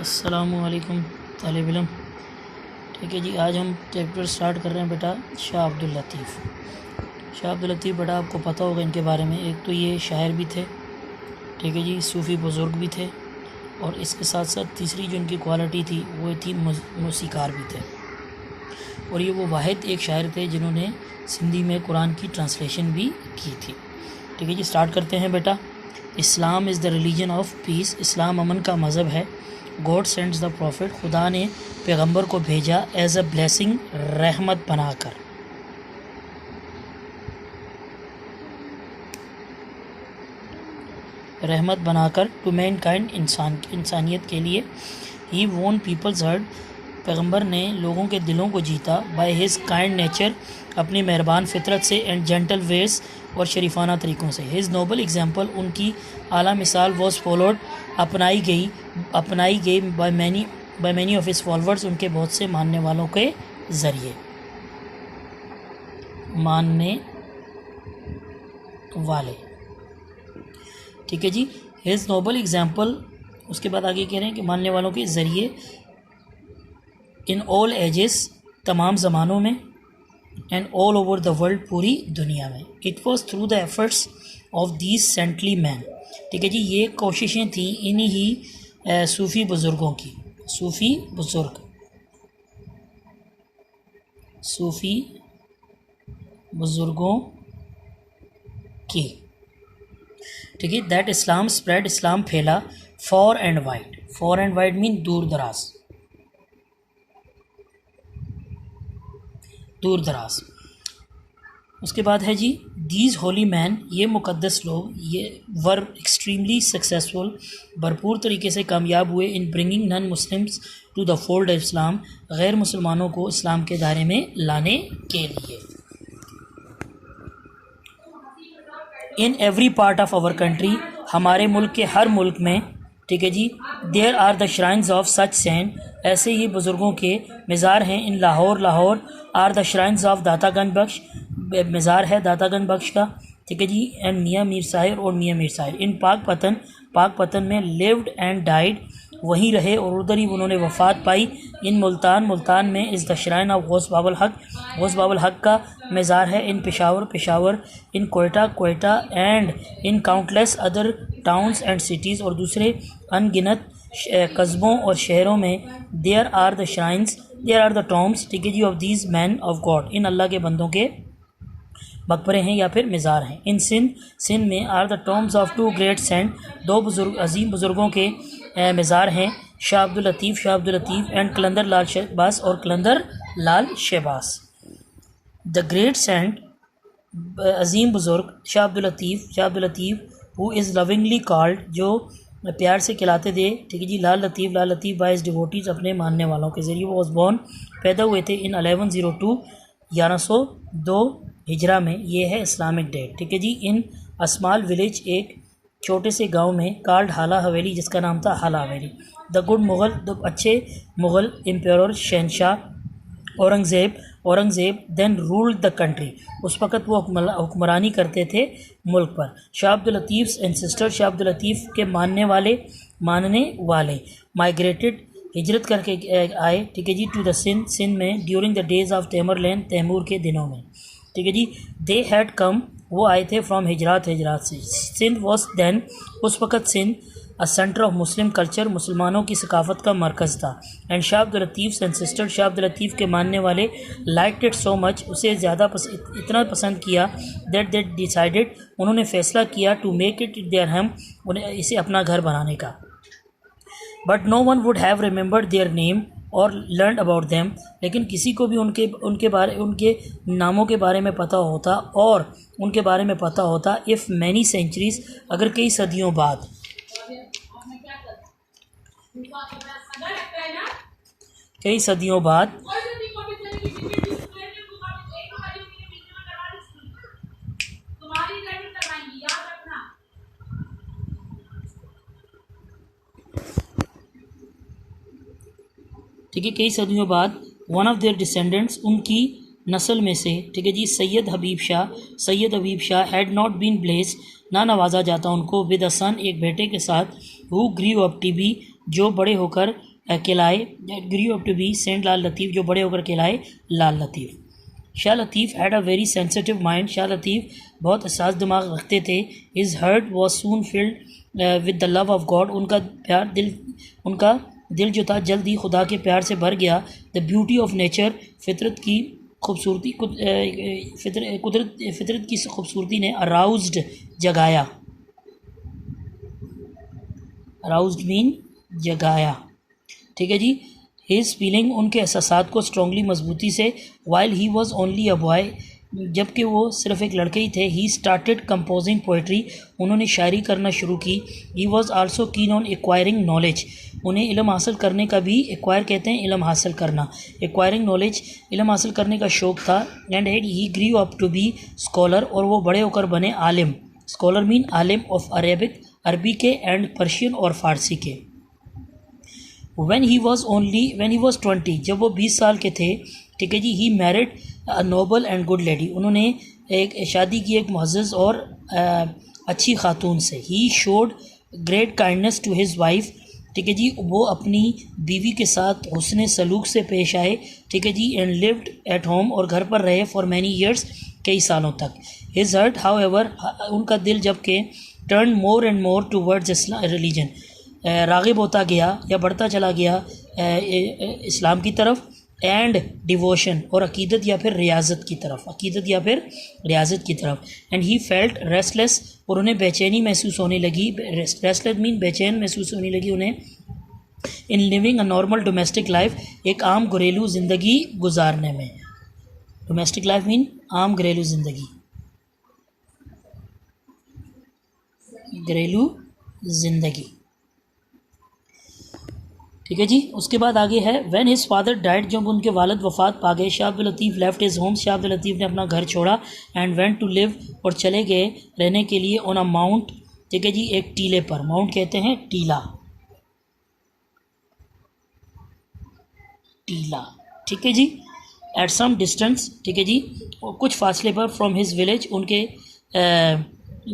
अस्सलामुअलैकुम तालिब इल्म। ठीक है जी, आज हम चैप्टर स्टार्ट कर रहे हैं बेटा शाह अब्दुल लतीफ़। शाह अब्दुल लतीफ़ बेटा आपको पता होगा इनके बारे में, एक तो ये शायर भी थे, ठीक है जी, सूफ़ी बुज़ुर्ग भी थे, और इसके साथ साथ तीसरी जो इनकी क्वालिटी थी वो थी मौसीकार भी थे। और ये वो वाहिद एक शायर थे जिन्होंने सिंधी में कुरान की ट्रांसलेशन भी की थी। ठीक है जी, स्टार्ट करते हैं बेटा। Islam is the religion of peace, इस्लाम अमन का मज़हब है। गॉड सेंड्स द प्रॉफिट, खुदा ने पैगंबर को भेजा एज अ ब्लेसिंग, रहमत बनाकर। रहमत बनाकर टू मैन काइंड, इंसानियत के लिए। ही वोन पीपल्स हर्ट, पैगंबर ने लोगों के दिलों को जीता। बाय हिज काइंड नेचर, अपनी मेहरबान फितरत से, एंड जेंटल वेज, और शरीफाना तरीक़ों से। हिज नोबल एग्जाम्पल, उनकी आला मिसाल, वॉज फॉलोड, अपनाई गई by many of his followers, उनके बहुत से मानने वालों के ज़रिए। मानने वाले, ठीक है जी। हिज नोबल एग्जाम्पल, उसके बाद आगे कह रहे हैं कि मानने वालों के ज़रिए, इन ऑल एजेस, तमाम ज़मानों में, and all over the world, पूरी दुनिया में। It was through the efforts of these saintly man, ठीक है जी, ये कोशिशें थी इन्हीं ही सूफ़ी बुज़ुर्गों की। सूफ़ी बुज़ुर्गों की, ठीक है। दैट इस्लाम स्प्रेड, इस्लाम फैला। फॉर एंड वाइड मीन दूर दराज। उसके बाद है जी, दीज होली मैन, ये मुक़द्दस लोग, ये वर एक्सट्रीमली सक्सेसफुल, भरपूर तरीके से कामयाब हुए, in bringing non Muslims to the fold of Islam, गैर मुसलमानों को इस्लाम के दायरे में लाने के लिए। In every part of our country, हमारे मुल्क के हर मुल्क में, ठीक है जी, there are the shrines of such saint, ऐसे ही बुज़ुर्गों के मज़ार हैं। In Lahore are the shrines of Dataganj Bakhsh, मज़ार है दातागंज बख्श का, ठीक है जी, एंड मियाँ मीर साहिर और मियाँ मीर साहिर। इन पाक पतन में लिव्ड एंड डाइड, वहीं रहे और उधर ही उन्होंने वफ़ात पाई। इन मुल्तान में is the shrine of Ghaus Babul Haq का मज़ार है। In Peshawar, in Quetta and in countless other towns and cities, और दूसरे अनगिनत कस्बों और शहरों में, देयर आर द टॉम्स, ठीक है जी, of these men of God, इन अल्लाह के बंदों के मकबरे हैं या फिर मज़ार हैं। इन सिंध में are the tombs of two great saint, दो अजीम बुज़ुर्गों के मज़ार हैं, Shah Abdul Latif and Qalandar Lal Shahbaz. The great saint, अजीम बुज़ुर्ग Shah Abdul Latif who is lovingly called, जो प्यार से खिलाते थे, ठीक है जी, Lal Latif by his devotees, अपने मानने वालों के ज़रिए। वो वॉज बॉर्न, पैदा हुए थे इन 1102 1102 हिजरा में। ये है इस्लामिक डेट, ठीक है जी। इन अस्माल विलेज, एक छोटे से गांव में, कार्ड हाला हवेली, जिसका नाम था हाला हवेली। द गुड मुग़ल, द अच्छे मुग़ल, एम्पायर शहनशाह Aurangzeb then ruled the country, उस वक़्त वो हुक्मरानी करते थे मुल्क पर। शाह अब्दुल लतीफ़ एंड सिस्टर, शाह अब्दुल लतीफ़ के मानने वाले माइग्रेटेड, हिजरत करके आए, ठीक है जी, टू द सिंध में, during the days of Timur के दिनों में, ठीक है जी। दे हैड कम, वो आए थे, फ्रॉम हिजरात से। सिंध वॉज देन, उस वक़्त Sindh, a centre of Muslim culture, मुसलमानों की सकाफ़त का मरकज़ था। And Shah Abdul Latif and sister, Shah Abdul Latif के मानने वाले, लाइक्ड इट सो मच, उसे ज़्यादा इतना पसंद किया, दैट दे डिसाइडेड, उन्होंने फ़ैसला किया, to make it their home, उन्हें इसे अपना घर बनाने का। But no one would have remembered their name or learn about them, लेकिन किसी को भी उनके नामों के बारे में पता होता और उनके बारे में पता होता, इफ़ मैनी सेंचुरीज़, अगर कई सदियों बाद, ठीक है, कई सदियों बाद, वन ऑफ देयर डिसेंडेंट्स, उनकी नस्ल में से, ठीक है जी, Syed Habib Shah had not been blessed, ना नवाजा जाता उनको, विद अ सन, एक बेटे के साथ, who grew up to be, जो बड़े होकर कहलाए, grew up to be saint Lal Latif, जो बड़े होकर कहलाए Lal Latif. Shah Latif had a very sensitive mind, Shah Latif बहुत हसास दिमाग रखते थे। His heart was soon filled with the love of God, उनका दिल जो था जल्द ही खुदा के प्यार से भर गया। द ब्यूटी ऑफ नेचर, फितरत की खूबसूरती, फितरत की खूबसूरती ने अराउज्ड, जगाया, अराउज्ड मीन जगाया, ठीक है जी। हिज फीलिंग, उनके एहसासात को स्ट्रांगली, मजबूती से। While he was only a boy, जबकि वो सिर्फ एक लड़के ही थे। ही स्टार्टेड कंपोजिंग पोइट्री, उन्होंने शायरी करना शुरू की। He was also keen on acquiring knowledge, उन्हें इल्म हासिल करने का भी, एक्वायर कहते हैं इल्म हासिल करना, एक्वायरिंग नॉलेज इल्म हासिल करने का शौक़ था। And he grew up to be scholar, और वो बड़े होकर बने आलिम। स्कॉलर मीन आलिम ऑफ अरेबिक, अरबी के, एंड पर्शियन और फ़ारसी के। when he was 20, जब वो 20 साल के थे, ठीक है जी, he married a noble and good lady, उन्होंने एक शादी की एक मुअज़्ज़ज़ और अच्छी खातून से। He showed great kindness to his wife, ठीक है जी, वो अपनी बीवी के साथ हुस्न सलूक से पेश आए, ठीक है जी। एंड लिव्ड एट होम, और घर पर रहे फॉर मैनी ईयर्स, कई सालों तक। हिज हार्ट हाउएवर, उनका दिल जबकि turn more and more towards Islam religion, राग़िब होता गया या बढ़ता चला गया इस्लाम की तरफ। एंड डिवोशन, और अकीदत या फिर रियाजत की तरफ, अकीदत या फिर रियाजत की तरफ। एंड ही फेल्ट रेस्टलेस, और उन्हें बेचैनी महसूस होने लगी, रेस्टलेस मीन बेचैन महसूस होने लगी उन्हें। In living a normal domestic life, एक आम घरेलू ज़िंदगी गुजारने में। डोमेस्टिक लाइफ मीन आम घरेलू ज़िंदगी, घरेलू ज़िंदगी, ठीक है जी। उसके बाद आगे है, व्हेन हिज फादर डाइड, जब उनके वालिद वफ़ात पा गए। Shah Abdul Latif left his home, Shah Abdul Latif ने अपना घर छोड़ा। एंड वेंट टू लिव, और चले गए रहने के लिए, ऑन अ माउंट, ठीक है जी, एक टीले पर। माउंट कहते हैं टीला, टीला, ठीक है जी। एट सम डिस्टेंस, ठीक है जी, और कुछ फासले पर, फ्रॉम हिज विलेज, उनके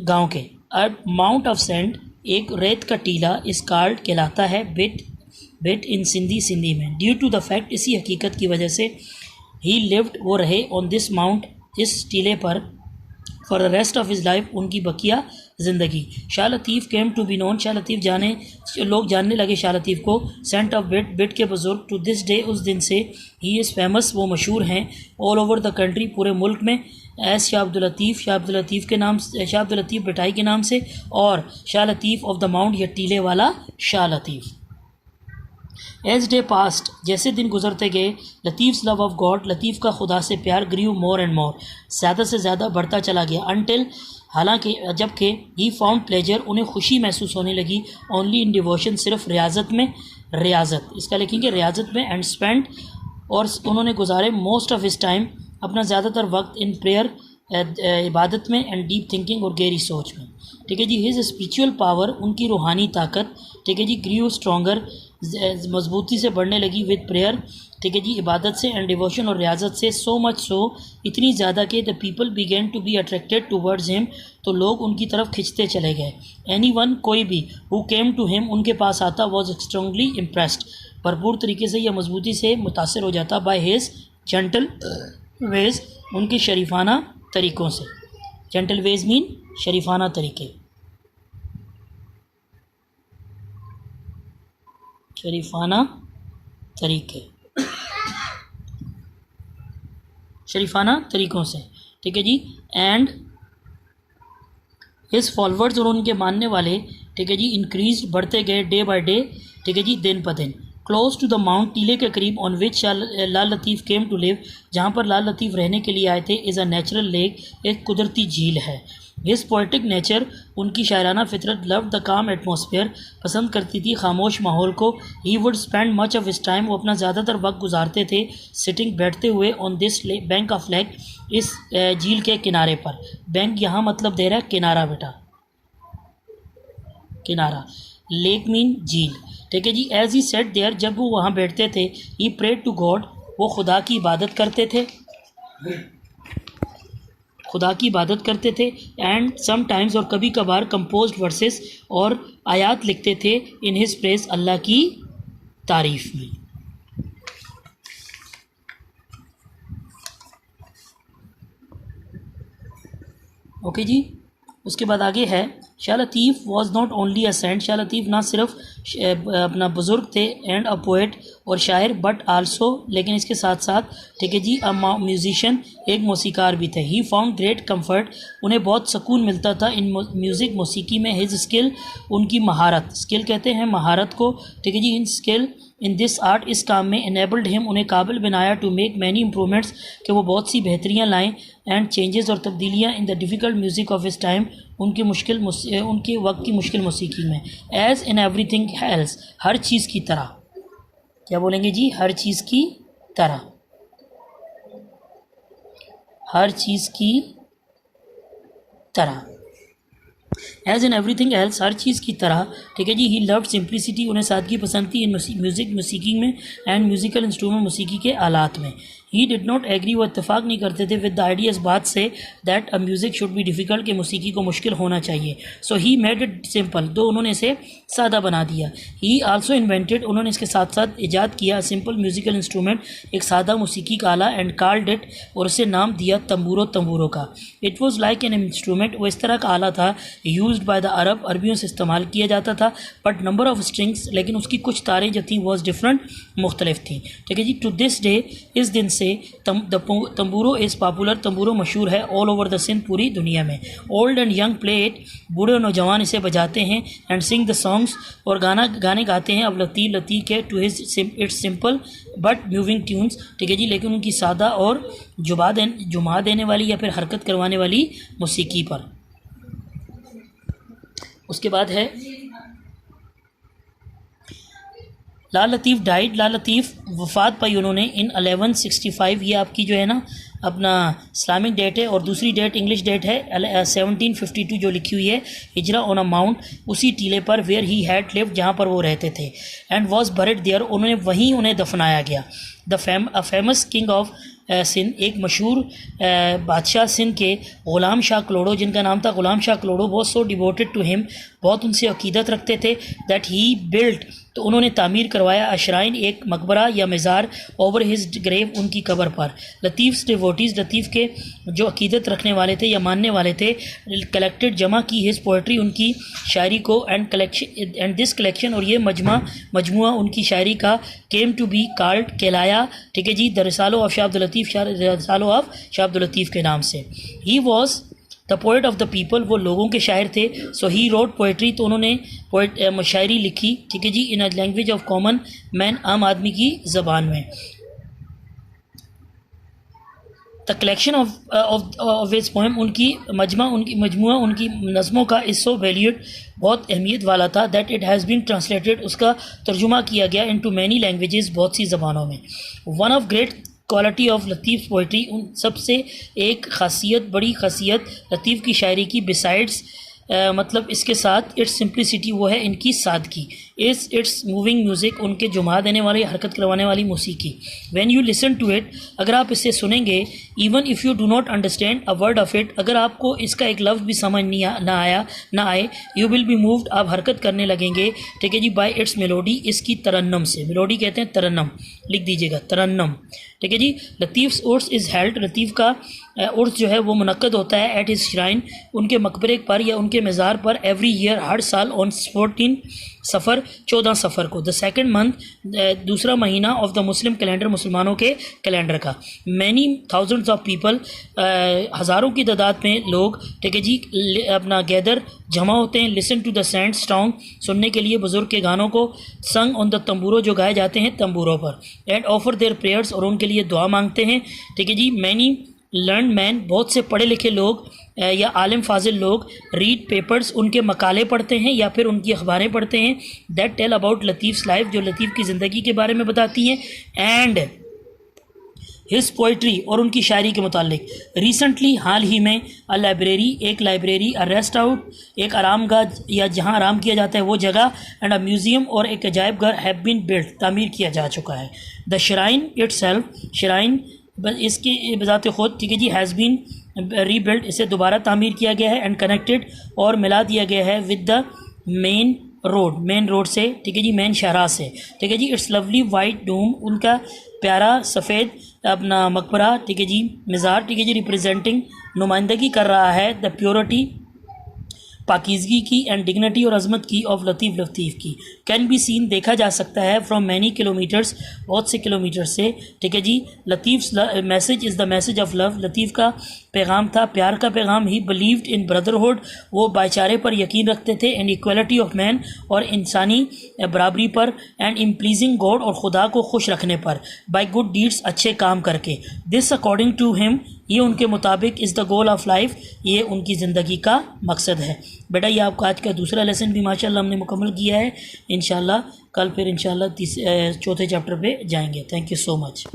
गांव के। एट माउंट ऑफ सेंड, एक रेत का टीला, इस कॉल्ड कहलाता है, बिट इन सिंधी, सिंधी में। ड्यू टू द फैक्ट, इसी हकीकत की वजह से, ही लिव्ड, वो रहे, ऑन दिस माउंट, इस टीले पर, for the rest of his life, उनकी बकिया ज़िंदगी। Shah Latif came to be known, Shah Latif लोग जानने लगे शाह लतीफ़ को। सेंट ऑफ बिट के बुज़ुर्ग, टू दिस डे, उस दिन से। ही इज़ फेमस, वो मशहूर हैं, ऑल ओवर द कंट्री, पूरे मुल्क में। एस शाह अब्दुल लतीफ़, शाह अब्दुल लतीफ़ के नाम, शाह अब्दुल लतीफ़ बिटाई के नाम से, और Shah Latif of the mount, या टीले वाला Shah Latif. As day past, जैसे दिन गुजरते गए, लतीफ़्स लव ऑफ गॉड, लतीफ़ का खुदा से प्यार, ग्रीव मोर एंड मोर, ज़्यादा से ज़्यादा बढ़ता चला गया। अनटिल, हालांकि, जबकि, ही फाउंड प्लेजर, उन्हें खुशी महसूस होने लगी, ओनली इन डिवोशन, सिर्फ रियाजत में, रियाजत इसका लिखेंगे रियाजत में। एंड स्पेंड, और उन्होंने गुजारे, मोस्ट ऑफ हिज टाइम, अपना ज़्यादातर वक्त, इन प्रेयर, इबादत में। एंड डीप थिंकिंग, और गहरी सोच में, ठीक है जी। हिज स्पिरिचुअल पावर, उनकी रूहानी ताकत, ठीक है जी, ग्रीव स्ट्रॉन्गर, मजबूती से बढ़ने लगी, विद प्रेयर, ठीक है जी, इबादत से। एंड डिवोशन, और रियाजत से। सो मच सो, इतनी ज़्यादा कि the people began to be attracted towards him, तो लोग उनकी तरफ खिंचते चले गए। एनी वन, कोई भी, हु केम टू हिम, उनके पास आता, वॉज एक्सट्रीमली इम्प्रेस्ड, भरपूर तरीके से या मजबूती से मुतासर हो जाता, बाय हिज जेंटल वेज, उनके शरीफाना तरीक़ों से। जेंटल वेज मीन शरीफाना तरीके, शरीफाना तरीके, शरीफाना तरीक़ों से, ठीक है जी। एंड हिज फॉलोअर्स, और उनके मानने वाले, ठीक है जी, इंक्रीज, बढ़ते गए, डे बाय डे, ठीक है जी, दिन ब दिन। क्लोज टू द माउंट, टीले के करीब, on which Lal Latif came to live, जहाँ पर लाल लतीफ़ रहने के लिए आए थे। इज़ अ नेचुरल लेक, एक कुदरती झील है। हिज पोइटिक नेचर, उनकी शायराना फितरत। लव द काम एटमॉस्फेयर, पसंद करती थी खामोश माहौल को। He would spend much of his time, वो अपना ज़्यादातर वक्त गुजारते थे, सिटिंग, बैठते हुए, on this bank of lake, इस झील के किनारे पर। बैंक यहाँ मतलब दे रहा है किनारा, बेटा, किनारा। लेक मीन झील, ठीक है जी। एज ही सेट देयर, जब वो वहाँ बैठते थे, ही प्रेड टू गॉड, वो खुदा की इबादत करते थे, खुदा की इबादत करते थे। एंड समटाइम्स, और कभी कभार, कंपोज्ड वर्सेस, और आयात लिखते थे, इन हिज प्रेस, अल्लाह की तारीफ में। ओके जी, उसके बाद आगे है Shah Latif was not only a saint. Shah Latif ना सिर्फ अपना बुज़ुर्ग थे एंड अ पोएट और शायर, बट आल्सो लेकिन इसके साथ साथ, ठीक है जी, अ म्यूज़िशियन एक मौसीकार भी थे। ही फाउंड ग्रेट कंफर्ट, उन्हें बहुत सुकून मिलता था इन म्यूज़िक मौसीकी में। हिज स्किल, उनकी महारत, स्किल कहते हैं महारत को, ठीक है जी, इन स्किल इन दिस आर्ट, इस काम में, इनेबल्ड हिम, उन्हें काबिल बनाया टू मेक मैनी इम्प्रूवमेंट्स, कि वो बहुत सी बेहतरियाँ लाएँ, एंड चेंजेस और तब्दीलियाँ in the difficult music of his time, उनके उनके वक्त की मुश्किल मौसीकी में। एज़ इन एवरीथिंग एल्स, हर चीज़ की तरह, क्या बोलेंगे जी, हर चीज़ की तरह, हर चीज़ की तरह, एज इन एवरीथिंग एल्स, हर चीज़ की तरह, ठीक है जी। ही लव्ड सिंप्लिसिटी, उन्हें सादगी पसंद थी, इन म्यूज़िक मौसीकी में, एंड म्यूज़िकल इंस्ट्रूमेंट मौसीकी के आलात में। ही डिड नॉट एग्री, वो इत्तेफाक नहीं करते थे विद द आइडिया, इस बात से, that a music should be difficult, कि मौसीकी को मुश्किल होना चाहिए। सो ही मेड इट सिंपल, दो उन्होंने इसे सादा बना दिया। ही आल्सो इन्वेंटेड, उन्होंने इसके साथ साथ ईजाद किया सिंपल म्यूज़िकल इंस्ट्रूमेंट, एक सादा मौसीकी का आला, एंड कॉल्ड इट, और उसे नाम दिया तंबूरों का। It was like an instrument, वो इस तरह का आला था, यूज्ड बाय द अरब, अरबियों से इस्तेमाल किया जाता था, बट नंबर ऑफ स्ट्रिंग्स, लेकिन उसकी कुछ तारें जो थी वॉज डिफरेंट, मुख्तलिफ थी, ठीक है जी। टू दिस डे, इस दिन से तंबूरो इज़ पॉपुलर, तंबूरो मशहूर है, ऑल ओवर द सिंध, पूरी दुनिया में। Old and young play it, बूढ़े और नौजवान इसे बजाते हैं, एंड सिंग द सॉन्ग्स, और गाने गाते हैं, अब लतीफ़ के, to his its simple but moving tunes, ठीक है जी, लेकिन उनकी सादा और जुमा देने वाली या फिर हरकत करवाने वाली मौसीकी पर। उसके बाद है लाल लतीफ़ डाइड, लाल लतीफ़ वफ़ात पाई उन्होंने इन 1165, ये आपकी जो है ना अपना इस्लामिक डेट है, और दूसरी डेट इंग्लिश डेट है 1752 जो लिखी हुई है, हिजरा ऑन अ माउंट, उसी टीले पर, वेयर ही हैड लिव्ड, जहाँ पर वो रहते थे, एंड वॉज बरिड देयर, उन्होंने वहीं उन्हें दफनाया गया। A famous king of Sindh, एक मशहूर बादशाह सिंध के, ग़ुलाम शाह कलोड़ो, जिनका नाम था ग़ुलाम शाह कलोड़ो, बहुत सो डिवोटेड टू हिम, बहुत उनसे अकीदत रखते थे, दैट ही बिल्ट, तो उन्होंने तामीर करवाया अशराइन, एक मकबरा या मज़ार, ओवर हिज ग्रेव, उनकी कब्र पर। लतीफ़ डिवोटीज़, लतीफ़ के जो अकीदत रखने वाले थे या मानने वाले थे, कलेक्टेड, जमा की, हिज पोइट्री, उनकी शायरी को, एंड दिस कलेक्शन, और ये मजमुआ उनकी शायरी का, केम टू बी कॉल्ड, कहलाया, ठीक है जी, the Risalo of Shah Abdul Latif, Risalo of Shah Abdul Latif के नाम से। He was the poet of the people, वो लोगों के शायर थे। सो ही रोट पोइट्री, तो उन्होंने शायरी लिखी, ठीक है जी, in a language of common man, आम आदमी की ज़बान में। The collection of his poem, उनकी मजमुआ उनकी नज़मों का, इज़ सो वैल्यूड, बहुत अहमियत वाला था, that it has been translated, उसका तर्जुमा किया गया, इनटू मैनी लैंग्वेजेस, बहुत सी ज़बानों में। One of great quality of Latif poetry, उन सबसे एक खासियत, बड़ी खासियत लतीफ़ की शायरी की, बिसाइड्स मतलब इसके साथ, इट्स सिंप्लिसिटी, वो है इनकी सादगी, इट्स मूविंग म्यूज़िक, उनके जुमा देने वाली, हरकत करवाने वाली मौसीकी। When you listen to it, अगर आप इसे सुनेंगे, even if you do not understand a word of it, अगर आपको इसका एक लफ्ज़ भी समझ ना आए, यू विल बी मूव्ड, आप हरकत करने लगेंगे, ठीक है जी, बाय इट्स मेलोडी, इसकी तरन्नम से। मेलोडी कहते हैं तरन्नम, लिख दीजिएगा तरन्नम, ठीक है जी। लतीफ़्स उर्स इज़ हेल्ड, लतीफ़ का उर्स जो है वो मुनक्कद होता है, एट हिज श्राइन, उनके मकबरे पर या उनके मज़ार पर, एवरी ईयर, हर साल, ऑन 14 सफ़र, 14 सफ़र को, द सेकंड मंथ, दूसरा महीना, ऑफ द मुस्लिम कैलेंडर, मुसलमानों के कैलेंडर का। मैनी थाउजेंड्स ऑफ पीपल, हज़ारों की तादाद में लोग, ठीक है जी, अपना गैदर, जमा होते हैं, listen to the sand song, सुनने के लिए बुज़ुर्ग के गानों को, संग ऑन द तंबूरो, जो गाए जाते हैं तंबूरों पर, एंड ऑफर देयर प्रेयर्स, और उनके लिए दुआ मांगते हैं, ठीक है जी। मैनी लर्न मैन, बहुत से पढ़े लिखे लोग या आलिम फाजिल लोग, रीड पेपर्स, उनके मकाले पढ़ते हैं या फिर उनकी अखबारें पढ़ते हैं, दैट टेल अबाउट लतीफ़्स लाइफ, जो लतीफ़ की ज़िंदगी के बारे में बताती हैं, एंड हिज पोइट्री, और उनकी शायरी के मुतालिक। रिसेंटली, हाल ही में, अ लाइब्रेरी, एक लाइब्रेरी, अ रेस्ट आउट, एक आरामगाह या जहाँ आराम किया जाता है वो जगह, एंड अ म्यूज़ियम, और एक अजायब घर, हैव बीन बिल्ट, तामीर किया जा चुका है। द श्राइन इटसेल्फ, श्राइन इसकी बजाते ख़ुद, ठीक है जी, हैज़ बीन रीबिल्ट, इसे दोबारा तामीर किया गया है, एंड कनेक्टेड, और मिला दिया गया है, with the main road, main road से, ठीक है जी, मेन शाहराह से, ठीक है जी। इट्स लवली वाइट डूम, उनका प्यारा सफ़ेद अपना मकबरा, ठीक है जी, मज़ार, ठीक है जी, रिप्रेजेंटिंग, नुमाइंदगी कर रहा है द प्योरिटी, पाकीज़गी की, एंड डिग्निटी और अजमत की, ऑफ लतीफ़, लतीफ़ की। कैन बी सीन, देखा जा सकता है, फ्रॉम मैनी किलोमीटर्स, बहुत से किलोमीटर से, ठीक है जी। Latif message is the message of love, Latif का पैगाम था प्यार का पैगाम। ही बिलीव्ड इन ब्रदरहुड, वो भाईचारे पर यकीन रखते थे, एंड इक्वलिटी ऑफ मैन, और इंसानी बराबरी पर, एंड इन प्लीजिंग गॉड, और खुदा को खुश रखने पर, बाय गुड डीड्स, अच्छे काम करके। दिस अकॉर्डिंग टू हिम, ये उनके मुताबिक, is the goal of life, ये उनकी ज़िंदगी का मकसद है। बेटा ये आपका आज का दूसरा लेसन भी माशाल्लाह हमने मुकम्मल किया है। इंशाल्लाह कल फिर इंशाल्लाह चौथे चैप्टर पे जाएंगे। Thank you so much.